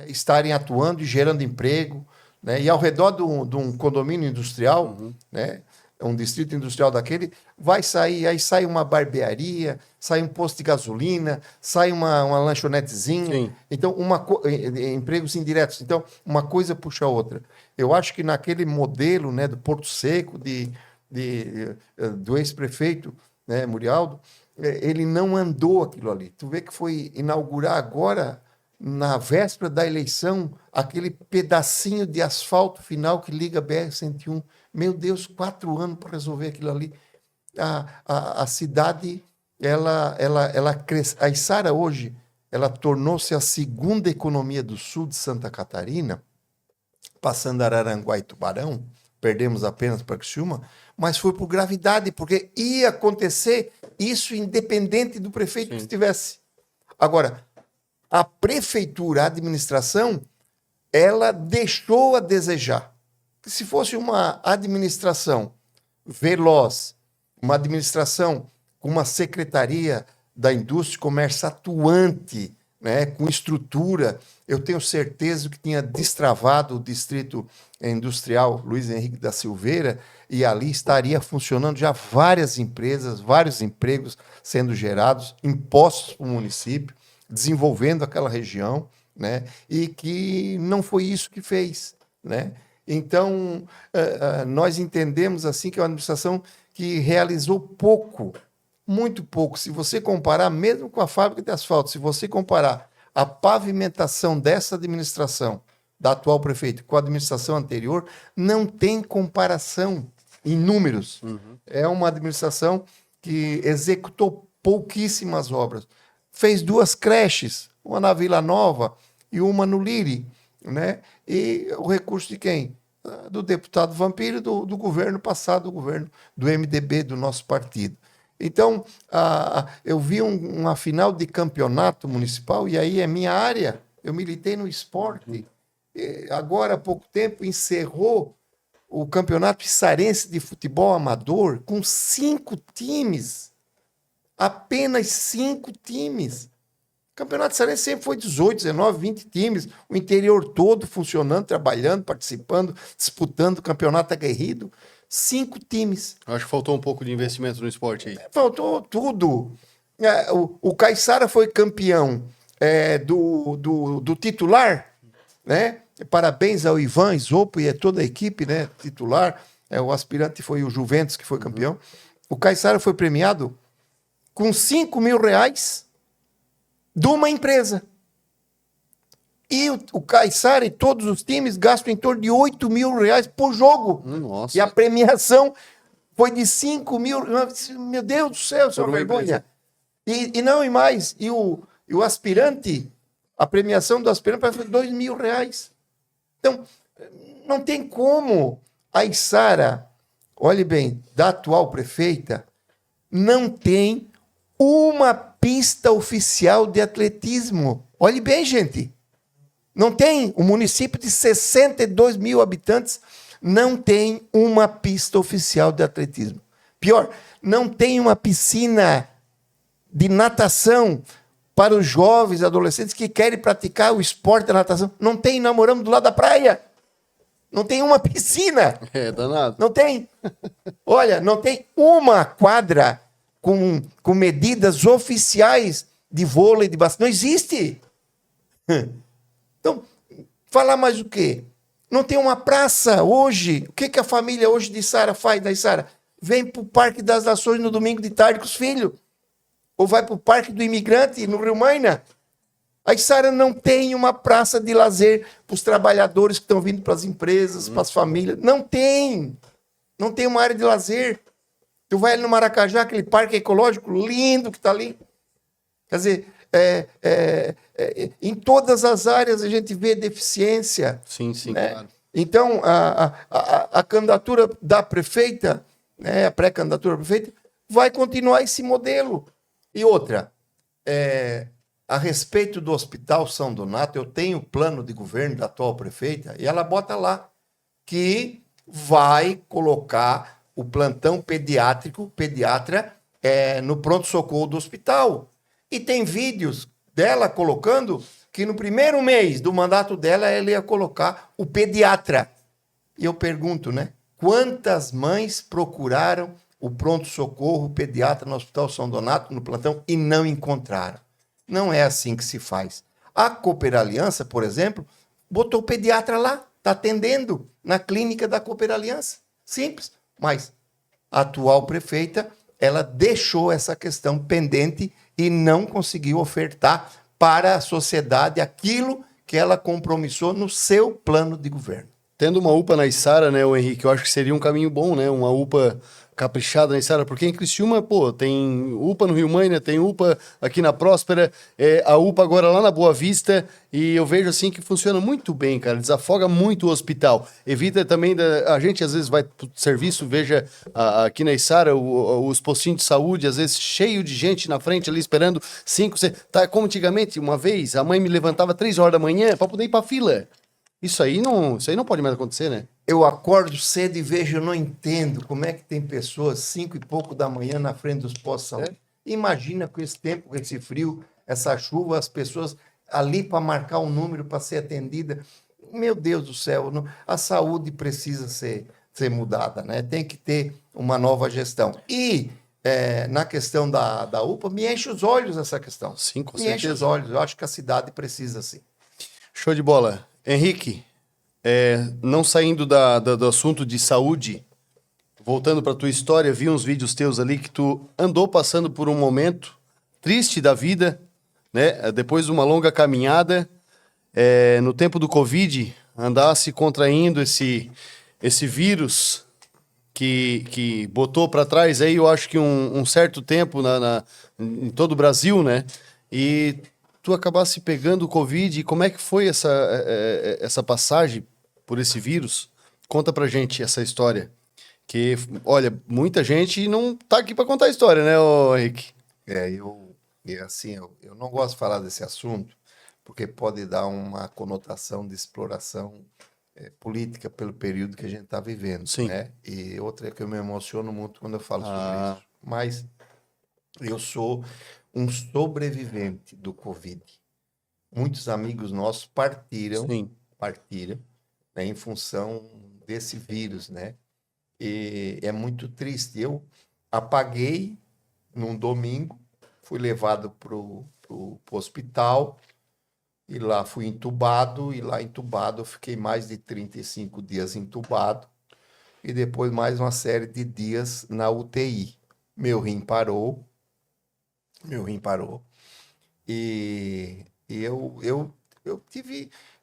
estarem atuando e gerando emprego, né? E ao redor de um condomínio industrial, né? Um distrito industrial daquele, vai sair, aí sai uma barbearia, sai um posto de gasolina, sai uma lanchonetezinha. Sim. Então, empregos indiretos. Então, uma coisa puxa a outra. Eu acho que naquele modelo, né, do Porto Seco, do ex-prefeito, né, Murialdo, ele não andou aquilo ali. Tu vê que foi inaugurar agora, na véspera da eleição, aquele pedacinho de asfalto final que liga a BR-101. Meu Deus, 4 anos para resolver aquilo ali. A cidade, ela cresce. A Içara hoje, ela tornou-se a segunda economia do sul de Santa Catarina, passando Araranguá e Tubarão, perdemos apenas para Criciúma, mas foi por gravidade, porque ia acontecer isso independente do prefeito que estivesse. Agora, a prefeitura, a administração, ela deixou a desejar. Se fosse uma administração veloz, uma administração com uma secretaria da indústria e comércio atuante, né, com estrutura, eu tenho certeza que tinha destravado o distrito industrial Luiz Henrique da Silveira, e ali estaria funcionando já várias empresas, vários empregos sendo gerados, impostos para o município, desenvolvendo aquela região, né, e que não foi isso que fez, né? Então, nós entendemos assim que é uma administração que realizou pouco, muito pouco. Se você comparar, mesmo com a fábrica de asfalto, se você comparar a pavimentação dessa administração, da atual prefeito, com a administração anterior, não tem comparação em números. É uma administração que executou pouquíssimas obras. Fez 2 creches, uma na Vila Nova e uma no Liri, né? E o recurso de quem? Do deputado Vampiro, do governo passado, do governo do MDB, do nosso partido. Então, eu vi uma final de campeonato municipal, e aí é minha área, eu militei no esporte. E agora, há pouco tempo, encerrou o campeonato içarense de futebol amador com 5 times. Apenas 5 times. O Campeonato Cearense sempre foi 18, 19, 20 times, o interior todo funcionando, trabalhando, participando, disputando o campeonato aguerrido. 5 times. Acho que faltou um pouco de investimento no esporte aí. Faltou tudo. O Caiçara foi campeão do titular, né? Parabéns ao Ivan Isopo e a toda a equipe, né? Titular. O aspirante foi o Juventus, que foi campeão. O Caiçara foi premiado com R$5.000 de uma empresa. E o Caiçara e todos os times gastam em torno de R$8.000 por jogo. Nossa. E a premiação foi de R$5.000. Meu Deus do céu, isso é uma vergonha. E não, e mais. E o aspirante, a premiação do aspirante foi R$2.000. Então, não tem como a Içara, olhe bem, da atual prefeita, não tem uma pista oficial de atletismo. Olhe bem, gente. Não tem. O município de 62 mil habitantes não tem uma pista oficial de atletismo. Pior, não tem uma piscina de natação para os jovens, adolescentes que querem praticar o esporte da natação. Não tem, nós moramos do lado da praia. Não tem uma piscina. É danado. Não tem. Olha, não tem uma quadra com medidas oficiais de vôlei, de basquete. Não existe. Então, falar mais o quê? Não tem uma praça hoje. O que a família hoje de Içara faz da Içara? Vem para o Parque das Nações no domingo de tarde com os filhos. Ou vai para o Parque do Imigrante, no Rio Maina. A Içara não tem uma praça de lazer para os trabalhadores que estão vindo para as empresas, para as famílias. Não tem. Não tem uma área de lazer. Tu vai ali no Maracajá, aquele parque ecológico lindo que está ali. Quer dizer, em todas as áreas a gente vê deficiência. Sim, sim, né? claro. Então, a candidatura da prefeita, né, a pré-candidatura da prefeita, vai continuar esse modelo. E outra, a respeito do Hospital São Donato, eu tenho o plano de governo da atual prefeita, e ela bota lá que vai colocar o plantão pediatra, no pronto-socorro do hospital. E tem vídeos dela colocando que no primeiro mês do mandato dela, ela ia colocar o pediatra. E eu pergunto, né? Quantas mães procuraram o pronto-socorro, o pediatra no Hospital São Donato, no plantão, e não encontraram? Não é assim que se faz. A Cooper Aliança, por exemplo, botou o pediatra lá, está atendendo na clínica da Cooper Aliança. Simples. Mas a atual prefeita, ela deixou essa questão pendente e não conseguiu ofertar para a sociedade aquilo que ela compromissou no seu plano de governo. Tendo uma UPA na Içara, né, o Henrique, eu acho que seria um caminho bom, né? Uma UPA caprichada na Içara, porque em Criciúma, pô, tem UPA no Rio Mãe, né? Tem UPA aqui na Próspera, a UPA agora lá na Boa Vista, e eu vejo assim que funciona muito bem, cara, desafoga muito o hospital. Evita também, a gente às vezes vai pro serviço, veja aqui na Içara, os postinhos de saúde, às vezes cheio de gente na frente ali esperando 5, 6, tá, como antigamente, uma vez, a mãe me levantava 3 horas da manhã para poder ir pra fila. Isso aí não pode mais acontecer, né? Eu acordo cedo e vejo, eu não entendo como é que tem pessoas 5 e pouco da manhã na frente dos postos de saúde. Imagina com esse tempo, com esse frio, essa chuva, as pessoas ali para marcar um número para ser atendida. Meu Deus do céu, a saúde precisa ser mudada, né? Tem que ter uma nova gestão. E na questão da UPA, me enche os olhos essa questão. Sim, com me certeza. enche os olhos. Eu acho que a cidade precisa, sim. Show de bola. Henrique, não saindo do assunto de saúde, voltando para tua história, vi uns vídeos teus ali que tu andou passando por um momento triste da vida, né? Depois de uma longa caminhada, no tempo do Covid, andasse contraindo esse vírus que botou para trás aí, eu acho que um certo tempo em todo o Brasil, né? E tu acabasse pegando o Covid, como é que foi essa passagem por esse vírus? Conta pra gente essa história. Que, olha, muita gente não tá aqui para contar a história, né, Henrique? Eu não gosto de falar desse assunto, porque pode dar uma conotação de exploração política pelo período que a gente está vivendo. Sim. Né? E outra é que eu me emociono muito quando eu falo sobre isso. Mas eu sou um sobrevivente do Covid. Muitos amigos nossos partiram, né, em função desse vírus, né? E é muito triste. Eu apaguei num domingo, fui levado pro hospital e lá fui entubado, e lá entubado eu fiquei mais de 35 dias entubado e depois mais uma série de dias na UTI. Meu rim parou e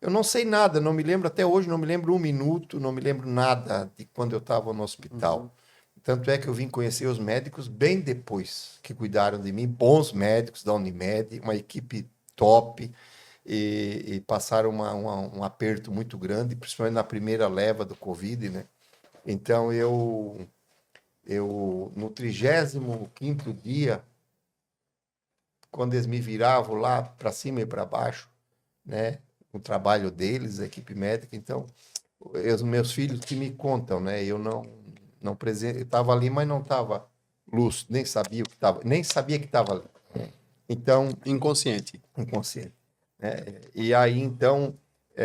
eu não sei nada, não me lembro até hoje, não me lembro um minuto, não me lembro nada de quando eu estava no hospital. Tanto é que eu vim conhecer os médicos bem depois que cuidaram de mim, bons médicos da Unimed, uma equipe top, e passaram um aperto muito grande, principalmente na primeira leva do Covid, né? Então, eu no 35º dia, quando eles me viravam lá para cima e para baixo, né? O trabalho deles, a equipe médica, então, os meus filhos que me contam, né? Eu não estava ali, mas não estava lúcido, nem sabia o que estava, nem sabia que estava ali. Então, inconsciente. E aí, então,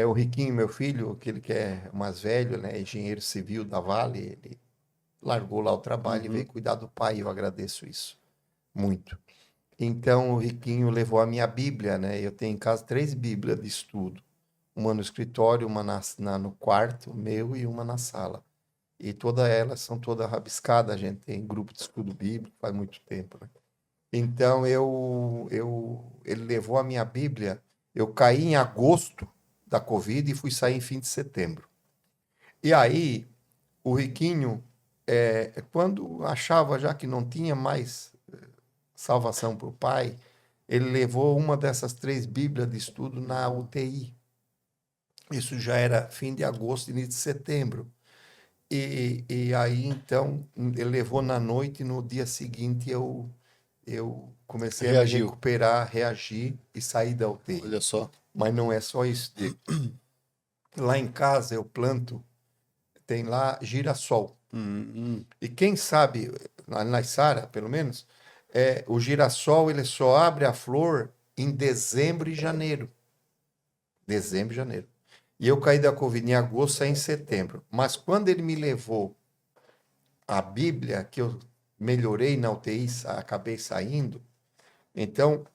o Riquinho, meu filho, aquele que é mais velho, né, engenheiro civil da Vale, ele largou lá o trabalho e veio cuidar do pai. Eu agradeço isso muito. Então, o Riquinho levou a minha Bíblia, né? Eu tenho em casa 3 Bíblias de estudo. Uma no escritório, uma no quarto meu e uma na sala. E todas elas são todas rabiscadas. A gente tem grupo de estudo bíblico faz muito tempo, né? Então, ele levou a minha Bíblia. Eu caí em agosto da Covid e fui sair em fim de setembro. E aí, o Riquinho quando achava já que não tinha mais salvação para o pai, ele levou uma dessas 3 Bíblias de estudo na UTI. Isso já era fim de agosto, início de setembro. E aí, então, ele levou na noite e no dia seguinte eu comecei a me recuperar, reagir e sair da UTI. Olha só. Mas não é só isso. Lá em casa eu planto, tem lá girassol. E quem sabe, na Sara, pelo menos, o girassol ele só abre a flor em dezembro e janeiro. Dezembro e janeiro. E eu caí da Covid em agosto, saí em setembro. Mas quando ele me levou a Bíblia, que eu melhorei na UTI, acabei saindo, então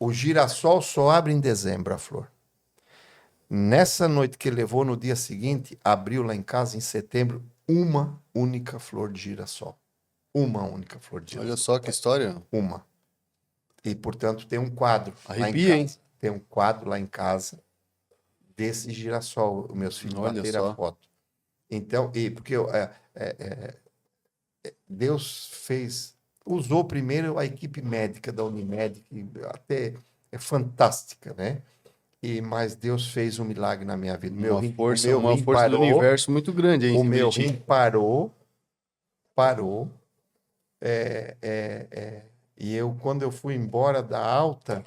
o girassol só abre em dezembro a flor. Nessa noite que ele levou, no dia seguinte, abriu lá em casa, em setembro, uma única flor de girassol. Uma única flor de girassol. Olha só que história. Uma. E, portanto, tem um quadro lá em Arrepia, hein? casa. Tem um quadro lá em casa desse girassol. Os meus filhos Olha bateram só. a foto. Então, porque Deus usou primeiro a equipe médica da Unimed, que até é fantástica, né? Mas Deus fez um milagre na minha vida. Uma força do universo muito grande, hein? O meu rim parou. E quando eu fui embora da alta,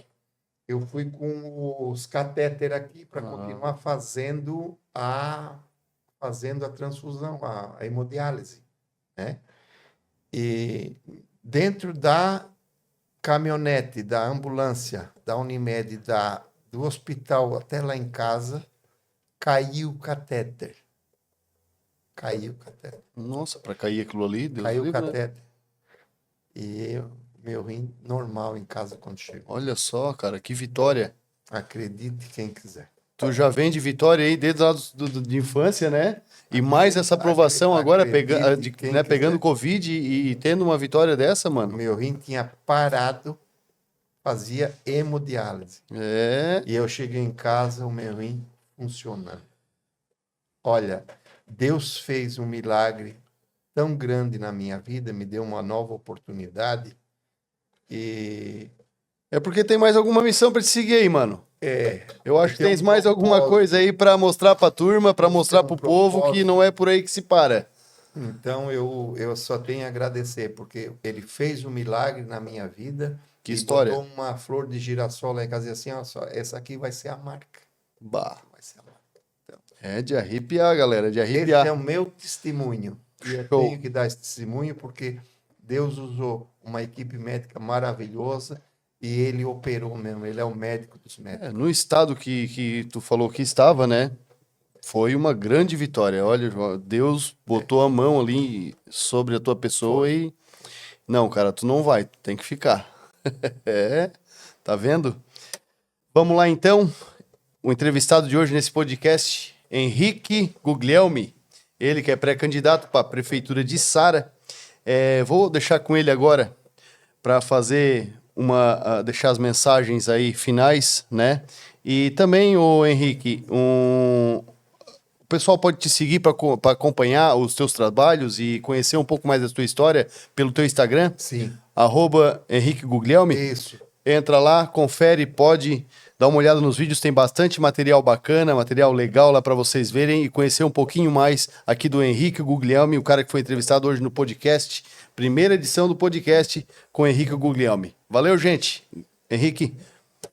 eu fui com os catéteres aqui para continuar fazendo a transfusão, a hemodiálise, né? E dentro da caminhonete, da ambulância, da Unimed, do hospital até lá em casa, caiu o catéter. Nossa, para cair aquilo ali, Deus Caiu o livre, né? catéter. E meu rim normal em casa quando chegou. Olha só, cara, que vitória. Acredite quem quiser. Tu já vem de vitória aí desde lá de infância, né? E mais essa aprovação agora, pegando Covid e tendo uma vitória dessa, mano. Meu rim tinha parado, fazia hemodiálise. E eu cheguei em casa, o meu rim funcionando. Olha, Deus fez um milagre tão grande na minha vida, me deu uma nova oportunidade. E é porque tem mais alguma missão para te seguir aí, mano. Eu acho que tens mais alguma coisa aí para mostrar pra turma, para mostrar pro povo que não é por aí que se para. Então eu só tenho a agradecer, porque ele fez um milagre na minha vida. Que história. Botou uma flor de girassol lá em casa e assim, ó, só, essa aqui vai ser a marca. Bah. Vai ser a marca. Então, é de arrepiar, galera, de arrepiar. Esse é o meu testemunho. E eu tenho que dar esse testemunho porque Deus usou uma equipe médica maravilhosa e ele operou mesmo. Ele é o médico dos médicos. No estado que tu falou que estava, né? Foi uma grande vitória. Olha, Deus botou a mão ali sobre a tua pessoa e... Não, cara, tu não vai, tu tem que ficar. Tá vendo? Vamos lá, então. O entrevistado de hoje nesse podcast, Henrique Guglielmi. Ele que é pré-candidato para a Prefeitura de Sara. Vou deixar com ele agora para fazer deixar as mensagens aí finais, né? E também, o Henrique, o pessoal pode te seguir para acompanhar os teus trabalhos e conhecer um pouco mais da tua história pelo teu Instagram? Sim. @Henrique Guglielmi. Isso. Entra lá, confere, pode dar uma olhada nos vídeos, tem bastante material bacana, material legal lá para vocês verem e conhecer um pouquinho mais aqui do Henrique Guglielmi, o cara que foi entrevistado hoje no podcast, primeira edição do podcast com Henrique Guglielmi. Valeu, gente. Henrique,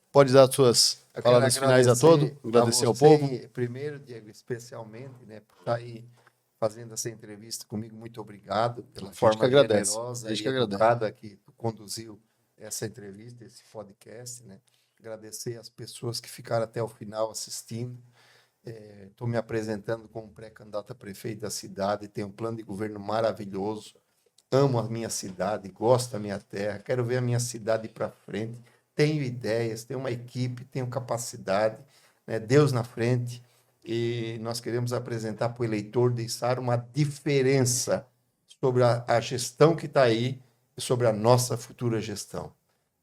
pode dar as suas palavras finais a todos, agradecer ao povo. Primeiro, Diego, especialmente, né, por estar aí fazendo essa entrevista comigo, muito obrigado pela forma generosa e educada que tu conduziu essa entrevista, esse podcast, né? Agradecer as pessoas que ficaram até o final assistindo. Estou me apresentando como pré-candidato a prefeito da cidade, tenho um plano de governo maravilhoso, amo a minha cidade, gosto da minha terra, quero ver a minha cidade ir para frente, tenho ideias, tenho uma equipe, tenho capacidade, né? Deus na frente, e nós queremos apresentar para o eleitor de Sara uma diferença sobre a gestão que está aí e sobre a nossa futura gestão.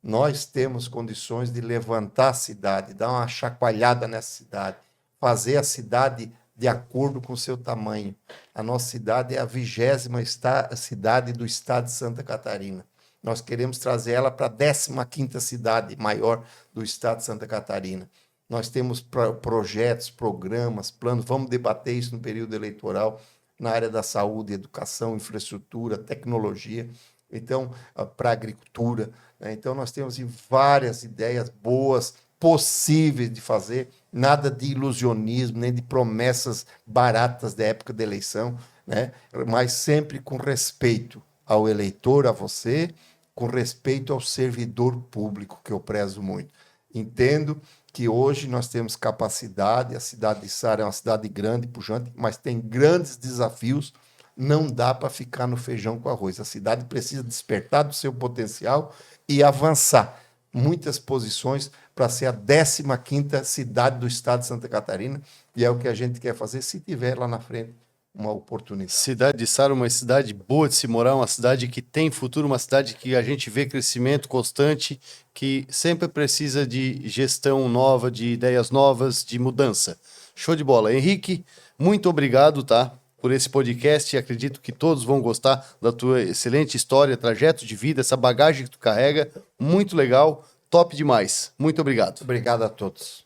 Nós temos condições de levantar a cidade, dar uma chacoalhada nessa cidade, fazer a cidade de acordo com o seu tamanho. A nossa cidade é a 20ª cidade do estado de Santa Catarina. Nós queremos trazer ela para a 15ª cidade maior do estado de Santa Catarina. Nós temos projetos, programas, planos, vamos debater isso no período eleitoral, na área da saúde, educação, infraestrutura, tecnologia, então, para a agricultura, né? Então, nós temos várias ideias boas, possíveis de fazer, nada de ilusionismo, nem de promessas baratas da época da eleição, né? Mas sempre com respeito ao eleitor, a você, com respeito ao servidor público, que eu prezo muito. Entendo que hoje nós temos capacidade, a cidade de Sara é uma cidade grande, pujante, mas tem grandes desafios, não dá para ficar no feijão com arroz. A cidade precisa despertar do seu potencial e avançar muitas posições para ser a 15ª cidade do estado de Santa Catarina, e é o que a gente quer fazer se tiver lá na frente uma oportunidade. Cidade de Sara, uma cidade boa de se morar, uma cidade que tem futuro, uma cidade que a gente vê crescimento constante, que sempre precisa de gestão nova, de ideias novas, de mudança. Show de bola. Henrique, muito obrigado, tá? Por esse podcast. Acredito que todos vão gostar da tua excelente história, trajeto de vida, essa bagagem que tu carrega. Muito legal, top demais. Muito obrigado. Obrigado a todos.